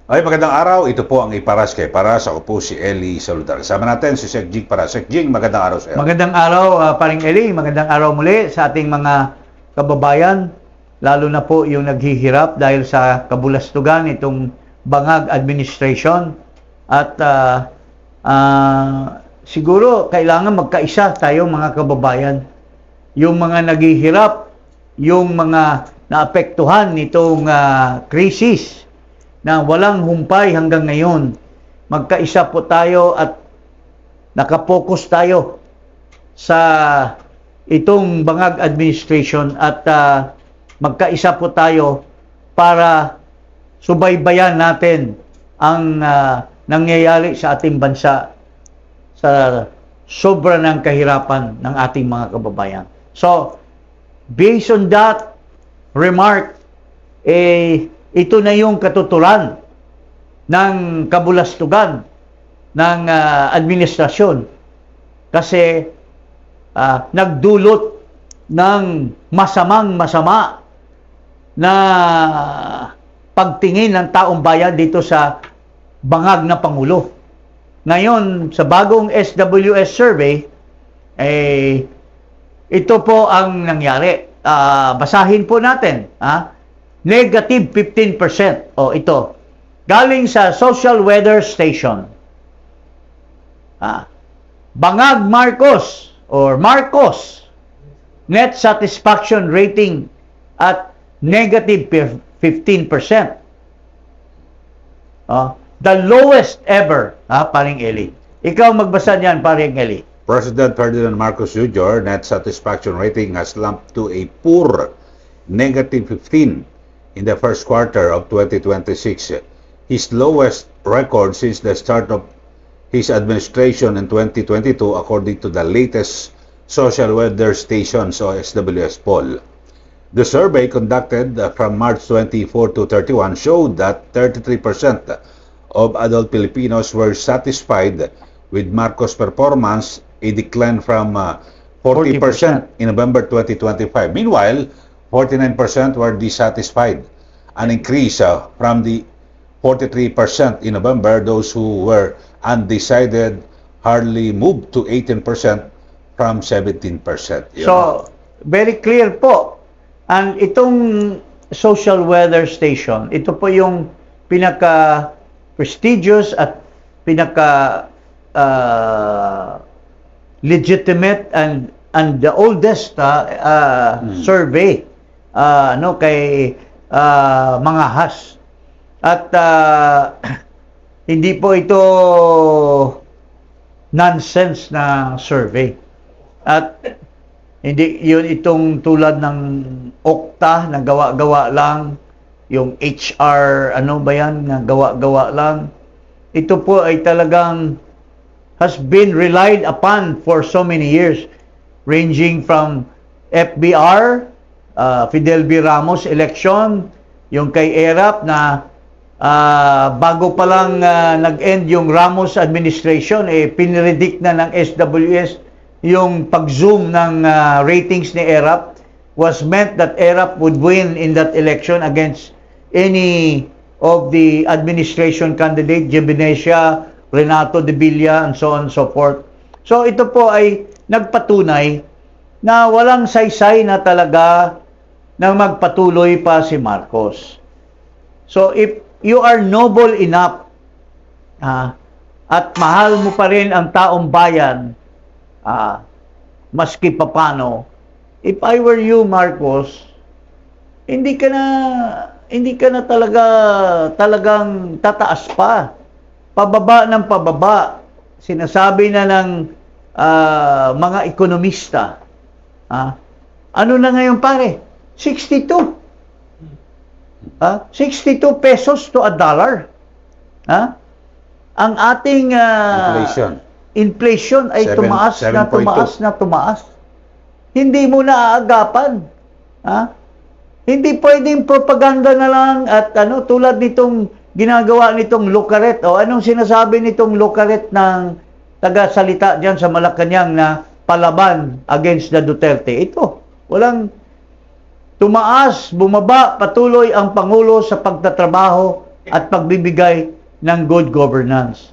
Ay, magandang araw. Ito po ang Iparas kay Paras. Ako po si Eli Saludar. Kasama natin si Sek Jing Paras. Sek Jing, magandang araw sa iyo. Magandang araw, Paring Eli. Magandang araw muli sa ating mga kababayan, lalo na po yung naghihirap dahil sa kabulastugan itong bangag administration. At siguro kailangan magkaisa tayo mga kababayan. Yung mga naghihirap, yung mga naapektuhan nitong krisis na walang humpay hanggang ngayon, magkaisa po tayo at nakapokus tayo sa itong bangag administration at magkaisa po tayo para subaybayan natin ang nangyayari sa ating bansa sa sobra ng kahirapan ng ating mga kababayan. So, based on that remark, ito na yung katuturan ng kabulastugan ng administrasyon kasi nagdulot ng masamang-masama na pagtingin ng taong bayan dito sa bangag na Pangulo. Ngayon, sa bagong SWS survey, ito po ang nangyari. Basahin po natin. Negative 15%. O ito. Galing sa Social Weather Station. Bangag Marcos or Marcos. Net satisfaction rating at negative 15%. The lowest ever. Paring Eli. Ikaw magbasa niyan, Paring Eli. President Ferdinand Marcos Jr. net satisfaction rating has slumped to a poor negative 15 in the first quarter of 2026, his lowest record since the start of his administration in 2022 according to the latest Social Weather Stations or SWS poll. The survey conducted from March 24 to 31 showed that 33% of adult Filipinos were satisfied with Marcos' performance, a decline from 40% in November 2025. Meanwhile, 49% were dissatisfied, an increase from the 43% in November. Those who were undecided hardly moved to 18% from 17%. So, very clear po. And itong Social Weather Station, ito po yung pinaka-prestigious at pinaka-legitimate and the oldest survey kay mga has. At hindi po ito nonsense na survey. At hindi yun itong tulad ng Okta na gawa-gawa lang, yung HR na gawa-gawa lang. Ito po ay talagang has been relied upon for so many years, ranging from FBR, Fidel V. Ramos election, yung kay ERAP na bago pa lang nag-end yung Ramos administration, pinredict na ng SWS yung pag-zoom ng ratings ni ERAP was meant that ERAP would win in that election against any of the administration candidate, Jebenesia, Renato de Villa, and so on and so forth. So ito po ay nagpatunay na walang saysay na talaga nang magpatuloy pa si Marcos. So if you are noble enough at mahal mo pa rin ang taong bayan, maski papano, if I were you, Marcos, hindi ka na talagang tataas pa. Pababa ng pababa. Sinasabi na ng mga ekonomista. Ano na ngayon, pare? 62. 62 pesos to a dollar. Ang ating inflation ay tumaas na tumaas. Hindi mo na aagapan. Hindi pwedeng propaganda na lang at tulad nitong ginagawa nitong Lucaret. O anong sinasabi nitong Lucaret ng taga-salita diyan sa Malacanang na palaban against the Duterte? Ito, walang tumaas, bumaba, patuloy ang Pangulo sa pagtatrabaho at pagbibigay ng good governance.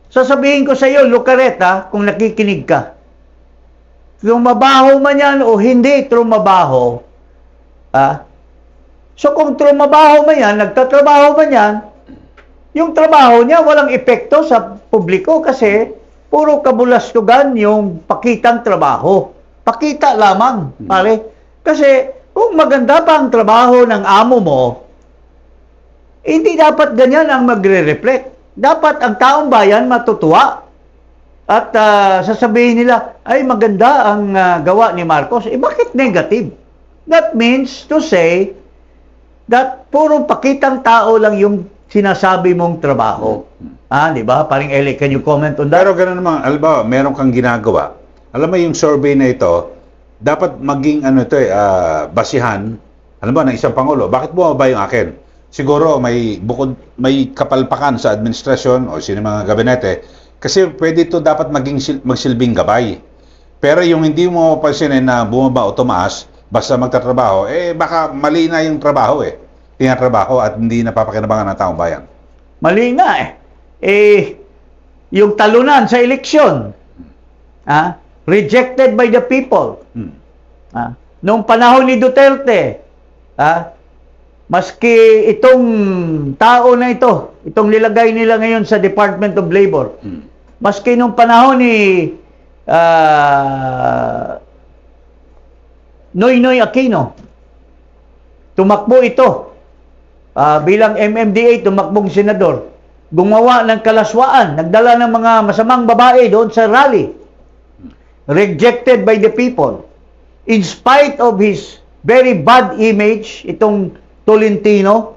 Sasabihin ko sa iyo, Lucareta, kung nakikinig ka, trumabaho man yan o hindi trumabaho, so kung trumabaho man yan, nagtatrabaho man yan, yung trabaho niya walang epekto sa publiko kasi puro kabulastugan yung pakitang trabaho. Pakita lamang, pare. Kasi kung maganda pa ang trabaho ng amo mo, hindi dapat ganyan ang magre-reflect. Dapat ang taong bayan matutuwa. At sasabihin nila, ay maganda ang gawa ni Marcos. Bakit negative? That means to say that puro pakitang tao lang yung sinasabi mong trabaho. Di ba? Paring Eli, can you comment on that? Pero gano'n naman, alam meron kang ginagawa. Alam mo yung survey na ito, dapat maging basihan, alam mo, ng isang pangulo. Bakit bumaba yung akin? Siguro may kapalpakan sa administrasyon o sino mga gabinete kasi pwede ito dapat magsilbing gabay. Pero yung hindi mo pansinin na bumaba o tumaas basta magtatrabaho, baka mali na yung trabaho tinatrabaho at hindi napapakinabangan ng taong bayan. Mali nga yung talunan sa eleksyon, rejected by the people. Noong panahon ni Duterte, maski itong tao na itong nilagay nila ngayon sa Department of Labor, maski nung panahon ni Noynoy Aquino, tumakbo ito bilang MMDA, tumakbong senador, gumawa ng kalaswaan, nagdala ng mga masamang babae doon sa rally, rejected by the people. In spite of his very bad image, itong Tolentino,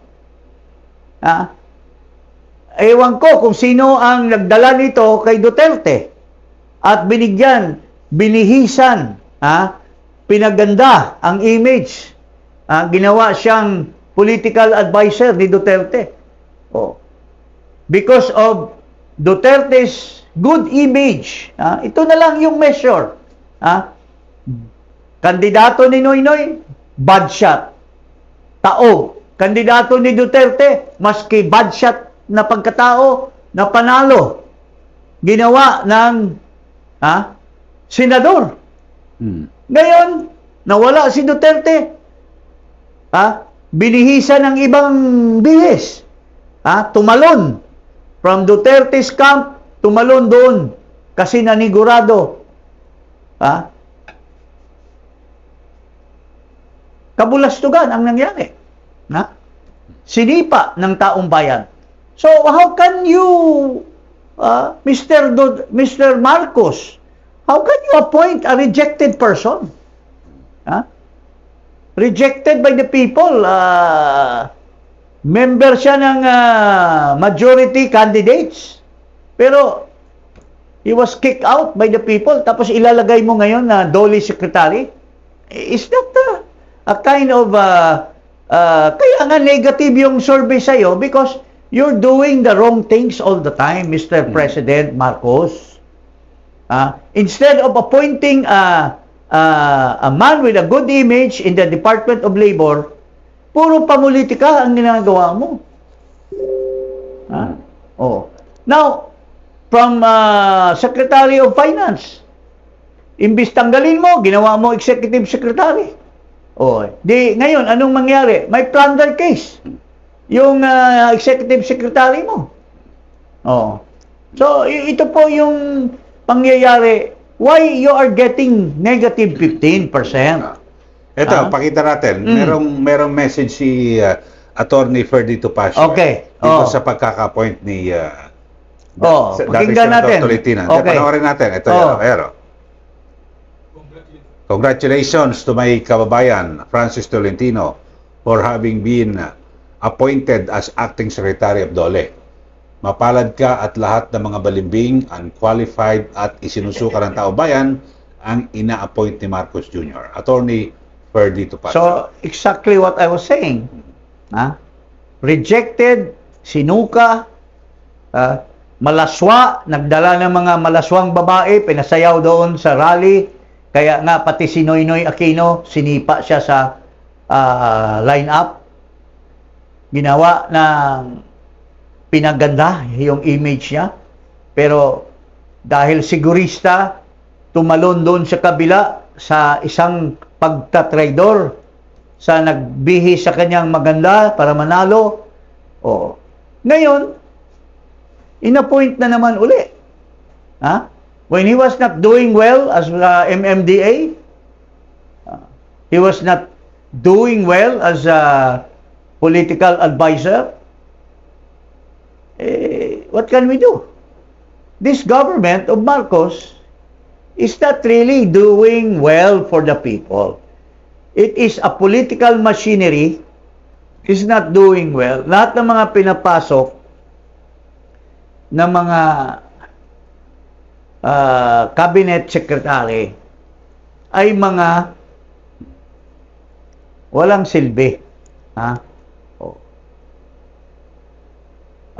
ewan ko kung sino ang nagdala nito kay Duterte at binihisan, pinaganda ang image, ginawa siyang political advisor ni Duterte. Because of Duterte's good image, ito na lang yung measure. Kandidato ni Noynoy, bad shot. Taog. Kandidato ni Duterte, maski bad shot na pagkatao, na panalo. Ginawa ng senador. Ngayon, nawala si Duterte. Binihisa ng ibang bihis. Tumalon. From Duterte's camp, tumalon doon. Kasi nanigurado. Kabulastugan ang nangyari. Sinipa ng taong bayan. So, how can you, Mr. Marcos, how can you appoint a rejected person? Rejected by the people. Member siya ng majority candidates. Pero, he was kicked out by the people. Tapos ilalagay mo ngayon na Dolly Secretary. Is that a kind of kaya nga negative yung survey sa'yo because you're doing the wrong things all the time, Mr. President Marcos. Instead of appointing a man with a good image in the Department of Labor, puro pamulitika ang ginagawa mo. Now, from Secretary of Finance, imbis tanggalin mo, ginawa mo Executive Secretary. Ngayon, anong mangyari? May plunder case. Yung Executive Secretary mo. So, ito po yung pangyayari. Why you are getting negative 15%? Ito, pakita natin. Merong message si Attorney Ferdy Topacio. Okay. Dito sa pagkaka-point ni pakinggan natin. Tolentino. Okay. Panoorin natin. Ito, Congratulations to my kababayan, Francis Tolentino, for having been appointed as Acting Secretary of DOLE. Mapalad ka at lahat ng mga balimbing, unqualified at isinusuka ng tao bayan ang ina-appoint ni Marcos Jr. Attorney Ferdy Topacio. So, exactly what I was saying. Rejected, sinuka, malaswa, nagdala ng mga malaswang babae, pinasayaw doon sa rally. Kaya nga pati si Noynoy Aquino, sinipa siya sa line-up. ginawa ng pinaganda yung image niya. Pero dahil sigurista, tumalon doon sa kabila sa isang pagtatraidor sa nagbihi sa kanyang maganda para manalo. O, ngayon, inappoint na naman uli. Ha? When he was not doing well as MMDA, he was not doing well as a political advisor, what can we do? This government of Marcos is not really doing well for the people. It is a political machinery, is not doing well. Lahat ng mga pinapasok na mga cabinet secretary ay mga walang silbi. Ha? O.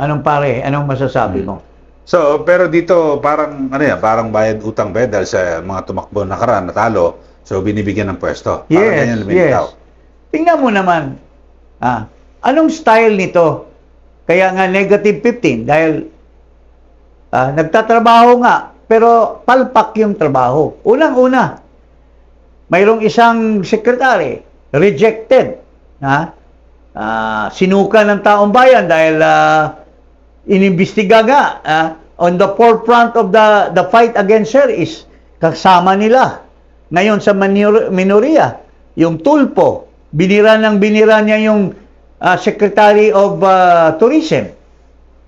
Anong pare? Anong masasabi mo? So, pero dito parang ano yan, parang bayad utang ba dahil sa mga tumakbo nakaraan natalo, so binibigyan ng pwesto. Parang ganyan lumilitaw. Tingnan mo naman, anong style nito? Kaya nga negative 15 dahil nagtatrabaho nga, pero palpak yung trabaho. Unang-una, mayroong isang secretary, rejected. Sinuka ng taong bayan dahil inimbestiga nga. On the forefront of the fight against her is kasama nila. Ngayon sa minoria, yung Tulpo, binira niya yung Secretary of Tourism.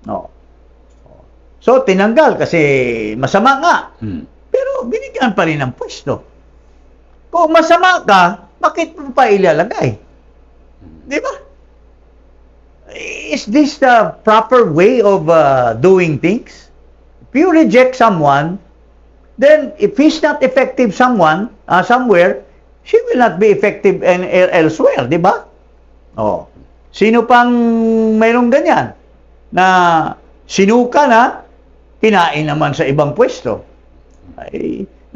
No. So, tinanggal kasi masama nga. Pero binigyan pa rin ng pwesto. Kung masama ka, bakit mo pa ilalagay? Di ba? Is this the proper way of doing things? If you reject someone, then if he's not effective somewhere, she will not be effective elsewhere, di ba? Oh. Sino pang mayroong ganyan? Na sinuka na, kinain naman sa ibang pwesto.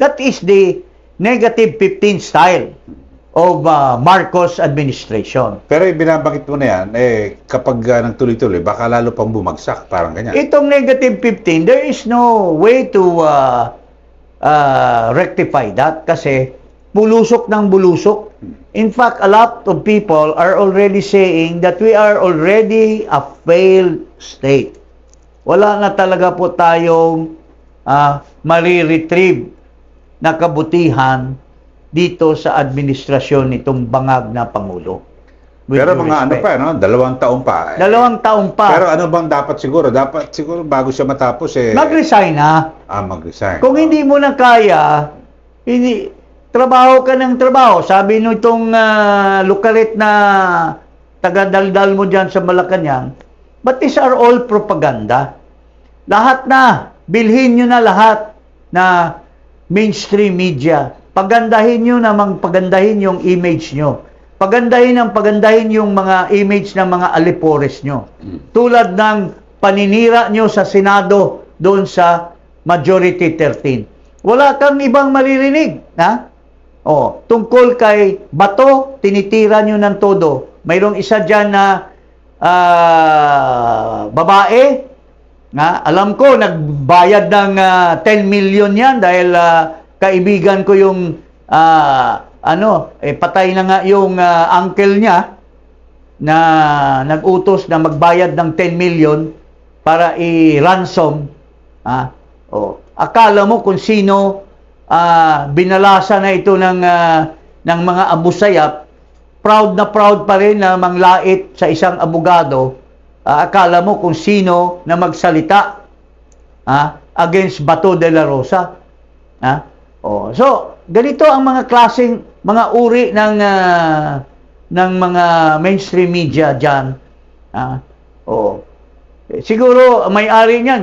That is the negative 15 style of Marcos administration. Pero binabanggit mo na yan, kapag nagtuloy-tuloy, baka lalo pang bumagsak, parang ganyan. Itong negative 15, there is no way to rectify that kasi bulusok ng bulusok. In fact, a lot of people are already saying that we are already a failed state. Wala na talaga po tayong mariretrieve na kabutihan dito sa administrasyon nitong bangag na Pangulo. Pero mga respect. 2 taon pa. 2 taon pa. Pero ano bang dapat siguro? Dapat siguro bago siya matapos mag-resign na. Mag-resign. Kung hindi mo na kaya, trabaho ka ng trabaho. Sabi nitong lukalit na taga-daldal mo dyan sa Malacanang, but these are all propaganda. Lahat na, bilhin nyo na lahat na mainstream media. Pagandahin nyo namang pagandahin yung image nyo. Pagandahin yung mga image ng mga alipores nyo. Tulad ng paninira nyo sa Senado doon sa Majority 13. Wala kang ibang maririnig. Tungkol kay Bato, tinitira nyo ng todo. Mayroong isa dyan na babae, alam ko, nagbayad ng 10 million yan dahil kaibigan ko yung patay na nga yung uncle niya na nag-utos na magbayad ng 10 million para i-ransom. Akala mo kung sino binalasa na ito ng mga abusayap, proud na proud pa rin na manglait sa isang abogado. Akala mo kung sino na magsalita against Bato de la Rosa. So, ganito ang mga klaseng, mga uri ng mga mainstream media dyan. Siguro, may-ari niyan,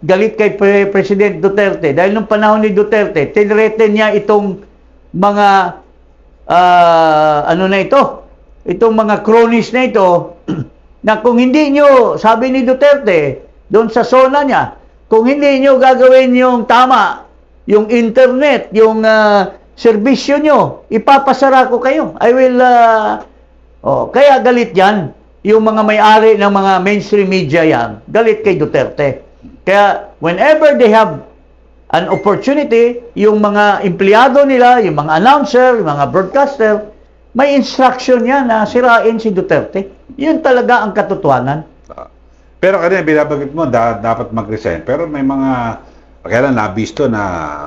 galit kay President Duterte. Dahil nung panahon ni Duterte, tinreten niya itong mga, itong mga cronies na ito, na kung hindi nyo, sabi ni Duterte, doon sa zona niya, kung hindi nyo gagawin yung tama, yung internet, yung serbisyo nyo, ipapasara ko kayo. I will, kaya galit yan. yung mga may-ari ng mga mainstream media yan, galit kay Duterte. Kaya whenever they have an opportunity, yung mga empleyado nila, yung mga announcer, yung mga broadcaster, may instruction yan na sirain si Duterte. Yun talaga ang katotohanan. Pero kanina binabanggit mo, dapat mag-resign. Pero may mga, kailan nabisto na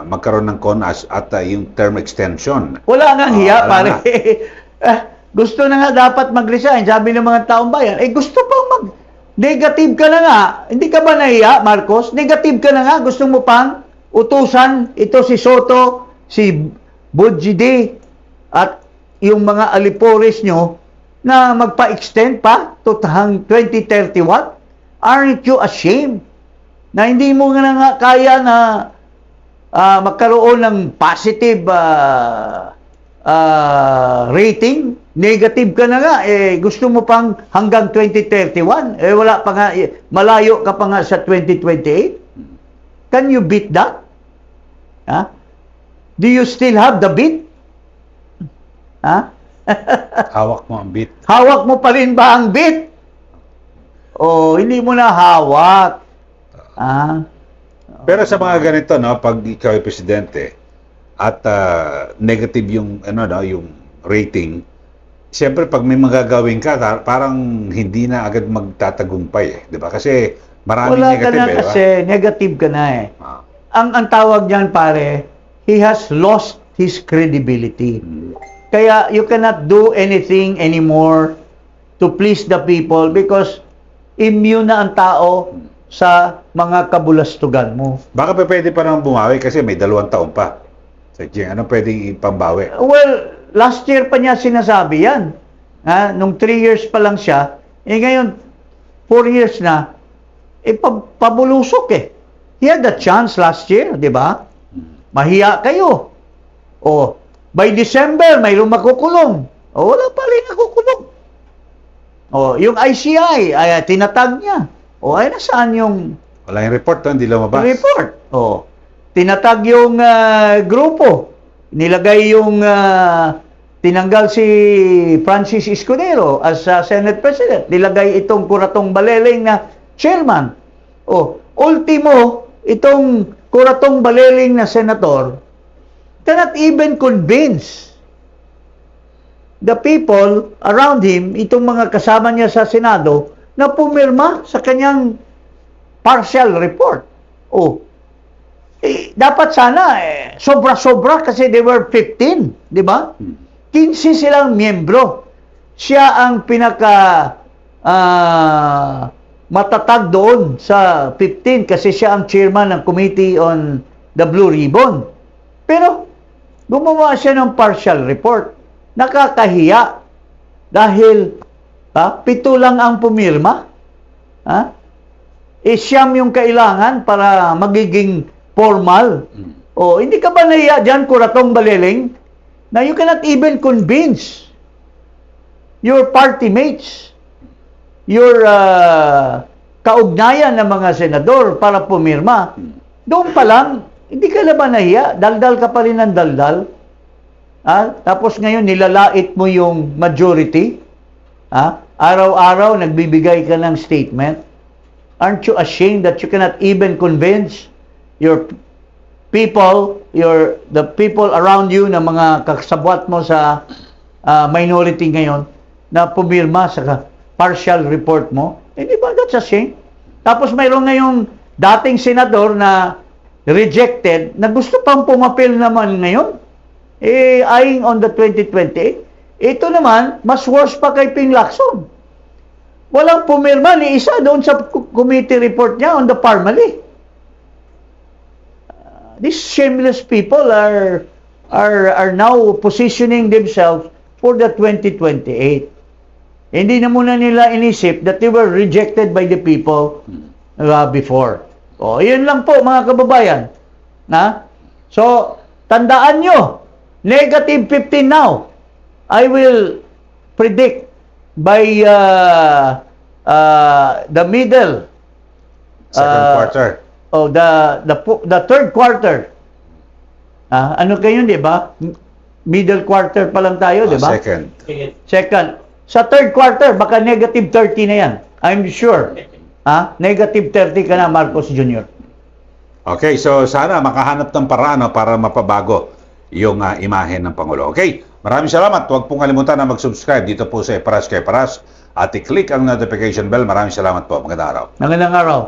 magkaroon ng CONAS at yung term extension. Wala nga hiya, wala pare. na. Gusto na nga dapat mag-resign, sabi ng mga taong bayan. Gusto pang negative ka na nga. Hindi ka ba nahiya, Marcos? Negative ka na nga. Gusto mo pang utusan ito si Soto, si Budjide, at yung mga alipores nyo na magpa-extend pa to hang 2031? Aren't you ashamed na hindi mo nga kaya na magkaroon ng positive rating? Negative ka na nga, gusto mo pang hanggang 2031, wala pa nga, malayo ka pa nga sa 2028. Can you beat that? Do you still have the beat? Hawak mo ang bit. Hawak mo pa rin ba ang beat? Hindi mo na hawak. Pero sa mga ganito, no, pag ikaw ay presidente at negative yung yung rating, siyempre pag may magagawin ka, parang hindi na agad magtatagumpay, 'di ba? Kasi maraming Wala negative, ka na kasi negative ka na Ang tawag niyan, pare, he has lost his credibility. Kaya you cannot do anything anymore to please the people because immune na ang tao sa mga kabulastugan mo. Baka pwede pa naman bumawi kasi may 2 taon pa. Sige, ano pwedeng ipambawi? Well, last year pa niya sinasabi yan. Nung 3 years pa lang siya, ngayon 4 years na, pabulusok He had the chance last year, di ba? Mahiya kayo. By December, mayroong makukulong. Wala pa rin nakukulong. Yung ICI, tinatag niya. Nasaan yung Wala yung report, hindi lumabas. report? Tinatag yung grupo. Nilagay yung tinanggal si Francis Escudero as Senate President. Nilagay itong Kuratong Baleling na chairman. Ultimo, itong Kuratong Baleling na senator cannot even convince the people around him, itong mga kasama niya sa Senado, na pumirma sa kanyang partial report. Dapat sana, sobra-sobra kasi they were 15, di ba? 15 silang miyembro. Siya ang matatag doon sa 15 kasi siya ang chairman ng Committee on the Blue Ribbon. Pero, gumawa siya ng partial report. Nakakahiya dahil 7 lang ang pumirma. Siyam yung kailangan para magiging formal. Hindi ka ba nahiya dyan, Kuratong Baleling, na you cannot even convince your party mates, your kaugnayan ng mga senador para pumirma? Doon pa lang, hindi ka na ba nahiya? Daldal ka pa rin ng daldal. Tapos ngayon, nilalait mo yung majority. Araw-araw, nagbibigay ka ng statement. Aren't you ashamed that you cannot even convince your people, the people around you, na mga kasabwat mo sa minority ngayon, na pumirma sa partial report mo? Di ba that's a shame? Tapos mayroon ngayong dating senador na rejected, na gusto pang pumapil naman ngayon, eyeing on the 2028. Ito naman, mas worse pa kay Ping Lacson. Walang pumirma ni isa doon sa committee report niya on the Parmali. These shameless people are now positioning themselves for the 2028. Hindi na muna nila inisip that they were rejected by the people before. Yun lang po, mga kababayan. So, tandaan nyo, negative 15 now. I will predict by the middle Second quarter. The third quarter. Ano kayo, di ba? Middle quarter pa lang tayo, di ba? Second. Sa third quarter, baka negative 30 na yan. I'm sure. Negative 30 ka na, Marcos Jr. Okay, so sana makahanap ng paraan para mapabago yung imahe ng Pangulo. Okay, maraming salamat. Huwag pong kalimutan na mag-subscribe dito po sa Paras kay Paras at i-click ang notification bell. Maraming salamat po. Magandang araw. Magandang araw.